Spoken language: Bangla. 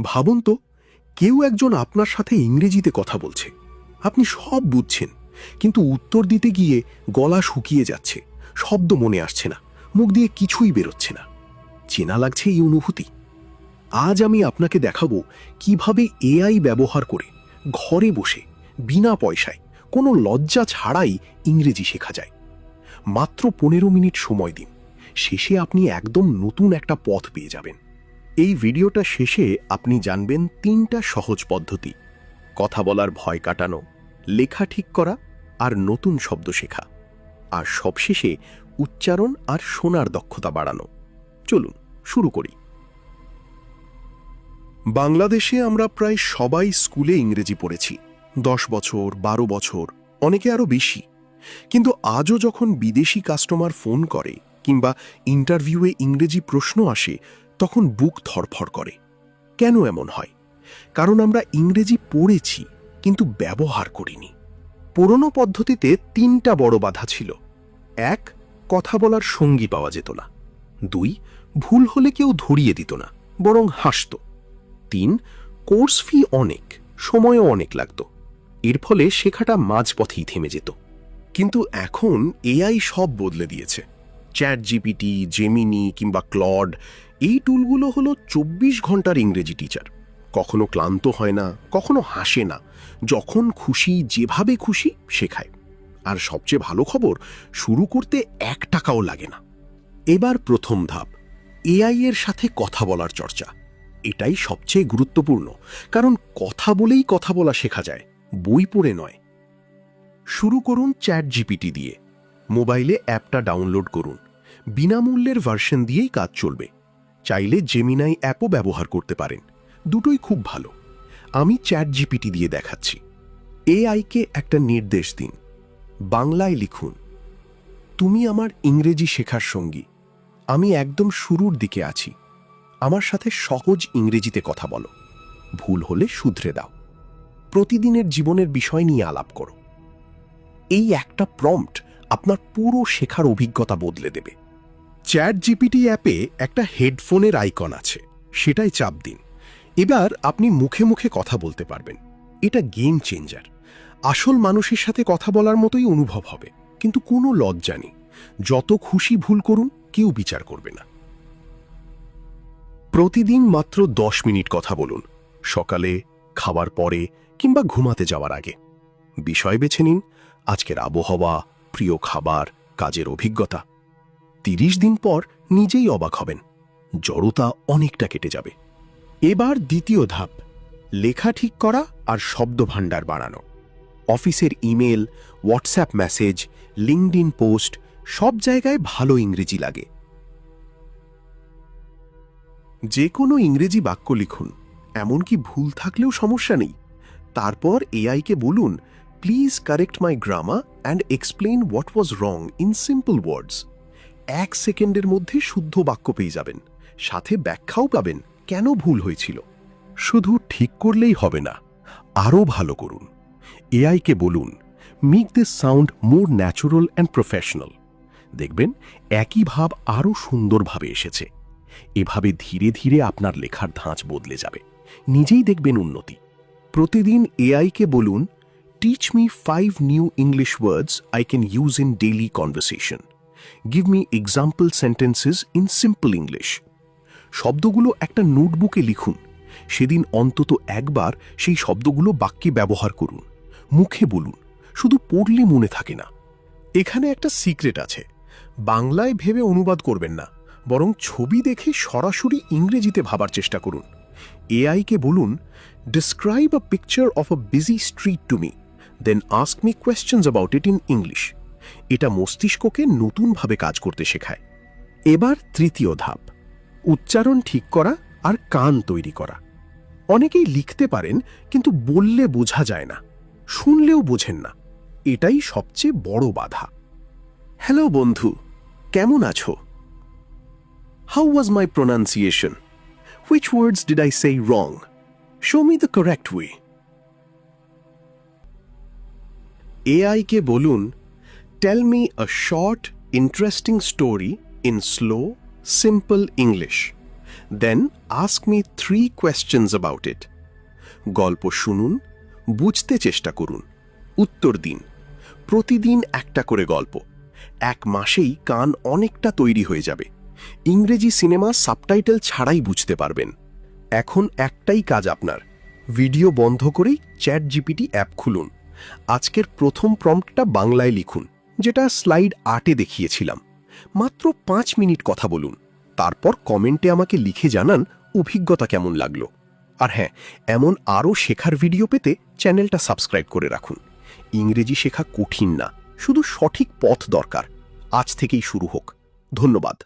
ভাবুন তো, কেউ একজন আপনার সাথে ইংরেজিতে কথা বলছে, আপনি সব বুঝছেন, কিন্তু উত্তর দিতে গিয়ে গলা শুকিয়ে যাচ্ছে, শব্দ মনে আসছে না, মুখ দিয়ে কিছুই বেরোচ্ছে না। চেনা লাগছে এই অনুভূতি? আজ আমি আপনাকে দেখাবো কিভাবে এআই ব্যবহার করে ঘরে বসে বিনা পয়সায় কোনো লজ্জা ছাড়াই ইংরেজি শেখা যায়। মাত্র 15 মিনিট সময় দিন, শেষে আপনি একদম নতুন একটা পথ পেয়ে যাবেন। এই ভিডিওটা শেষে আপনি জানবেন 3টা সহজ পদ্ধতি: কথা বলার ভয় কাটানো, লেখা ঠিক করা আর নতুন শব্দ শেখা, আর সবশেষে উচ্চারণ আর শোনার দক্ষতা বাড়ানো। চলুন শুরু করি। বাংলাদেশে আমরা প্রায় সবাই স্কুলে ইংরেজি পড়েছি, 10 বছর, 12 বছর, অনেকে আরও বেশি। কিন্তু আজও যখন বিদেশি কাস্টমার ফোন করে কিংবা ইন্টারভিউয়ে ইংরেজি প্রশ্ন আসে, তখন বুক ধড়ফড় করে। কেন এমন হয়? কারণ আমরা ইংরেজি পড়েছি কিন্তু ব্যবহার করিনি। পুরনো পদ্ধতিতে 3টা বড় বাধা ছিল। 1, কথা বলার সঙ্গী পাওয়া যেত না। 2, ভুল হলে কেউ ধরিয়ে দিত না, বরং হাসত। 3, কোর্স ফি অনেক, সময়ও অনেক লাগত। এর ফলে শেখাটা মাঝপথেই থেমে যেত। কিন্তু এখন এআই সব বদলে দিয়েছে। চ্যাট জিপিটি, জেমিনি কিংবা ক্লড, এই টুলগুলো হলো 24 ঘন্টার ইংরেজি টিচার। কখনো ক্লান্ত হয় না, কখনো হাসে না, যখন খুশি যেভাবে খুশি শেখায়। আর সবচেয়ে ভালো খবর, শুরু করতে 1 টাকাও লাগে না। এবার প্রথম ধাপ, এআই এর সাথে কথা বলার চর্চা। এটাই সবচেয়ে গুরুত্বপূর্ণ, কারণ কথা বলেই কথা বলা শেখা যায়, বই পড়ে নয়। শুরু করুন চ্যাট জিপিটি দিয়ে। মোবাইলে অ্যাপটা ডাউনলোড করুন, বিনামূল্যের ভার্সন দিয়েই কাজ চলবে। চাইলে জেমিনাই অ্যাপও ব্যবহার করতে পারেন, দুটোই খুব ভালো। আমি চ্যাট জিপিটি দিয়ে দেখাচ্ছি। এআইকে একটা নির্দেশ দিন, বাংলায় লিখুন, তুমি আমার ইংরেজি শেখার সঙ্গী, আমি একদম শুরুর দিকে আছি, আমার সাথে সহজ ইংরেজিতে কথা বলো, ভুল হলে শুধরে দাও, প্রতিদিনের জীবনের বিষয় নিয়ে আলাপ করো। এই একটা প্রম্পট আপনার পুরো শেখার অভিজ্ঞতা বদলে দেবে। চ্যাট জিপিটি অ্যাপে একটা হেডফোনের আইকন আছে, সেটাই চাপ দিন। এবার আপনি মুখে মুখে কথা বলতে পারবেন। এটা গেম চেঞ্জার। আসল মানুষের সাথে কথা বলার মতোই অনুভব হবে, কিন্তু কোনো লজ্জা নেই। যত খুশি ভুল করুন, কেউ বিচার করবে না। প্রতিদিন মাত্র 10 মিনিট কথা বলুন, সকালে, খাবার পরে কিংবা ঘুমাতে যাওয়ার আগে। বিষয় বেছে নিন, আজকের আবহাওয়া, প্রিয় খাবার, কাজের অভিজ্ঞতা। 30 দিন পর নিজেই অবাক হবেন, জড়তা অনেকটা কেটে যাবে। এবার দ্বিতীয় ধাপ, লেখা ঠিক করা আর শব্দভাণ্ডার বাড়ানো। অফিসের email, WhatsApp message, LinkedIn post, সব জায়গায় ভালো ইংরেজি লাগে। যে কোনো ইংরেজি বাক্য লিখুন, এমনকি ভুল থাকলেও সমস্যা নেই। তারপর এআইকে বলুন, please correct my grammar and explain what was wrong in simple ওয়ার্ডস। 1 সেকেন্ডের মধ্যে শুদ্ধ বাক্য পেয়ে যাবেন, সাথে ব্যাখ্যাও পাবেন কেন ভুল হয়েছিল। শুধু ঠিক করলেই হবে না, আরও ভালো করুন। এআইকে বলুন, make this sound more natural and professional. দেখবেন একই ভাব আরও সুন্দরভাবে এসেছে। এভাবে ধীরে ধীরে আপনার লেখার ধাঁচ বদলে যাবে, নিজেই দেখবেন উন্নতি। প্রতিদিন এআইকে বলুন, teach me 5 new English words I can use in daily conversation. Give me example sentences in simple English. শব্দগুলো একটা নোটবুকে লিখুন, সেদিন অন্তত একবার সেই শব্দগুলো বাক্যে ব্যবহার করুন। মুখে বলুন, শুধু পড়লে মনে থাকে না। এখানে একটা সিক্রেট আছে, বাংলায় ভেবে অনুবাদ করবেন না, বরং ছবি দেখে সরাসরি ইংরেজিতে ভাবার চেষ্টা করুন। এআইকে বলুন, describe a picture of a busy street to me, then ask me questions about it in English. এটা মস্তিষ্ককে নতুনভাবে কাজ করতে শেখায়। এবার তৃতীয় ধাপ, উচ্চারণ ঠিক করা আর কান তৈরি করা। অনেকেই লিখতে পারেন, কিন্তু বললে বোঝা যায় না, শুনলেও বোঝেন না। এটাই সবচেয়ে বড় বাধা। হ্যালো বন্ধু, কেমন আছো? How was my pronunciation? Which words did I say wrong? Show me the correct way. এআইকে বলুন, tell me a short interesting story in slow, simple English. Then ask me 3 questions about it. গল্প শুনুন, বুঝতে চেষ্টা করুন, উত্তর দিন। প্রতিদিন একটা করে গল্প। 1 মাসেই কান অনেকটা তৈরি হয়ে যাবে। ইংরেজি সিনেমা সাবটাইটেল ছাড়াই বুঝতে পারবেন। এখন একটাই কাজ আপনার, ভিডিও বন্ধ করেই চ্যাটজিপিটি অ্যাপ খুলুন। আজকের প্রথম প্রম্পটটা বাংলায় লিখুন, যেটা স্লাইড 8-এ দেখিয়েছিলাম। মাত্র 5 মিনিট কথা বলুন, তারপর কমেন্টে আমাকে লিখে জানান অভিজ্ঞতা কেমন লাগলো। আর হ্যাঁ, এমন আরও শেখার ভিডিও পেতে চ্যানেলটা সাবস্ক্রাইব করে রাখুন। ইংরেজি শেখা কঠিন না, শুধু সঠিক পথ দরকার। আজ থেকেই শুরু হোক। ধন্যবাদ।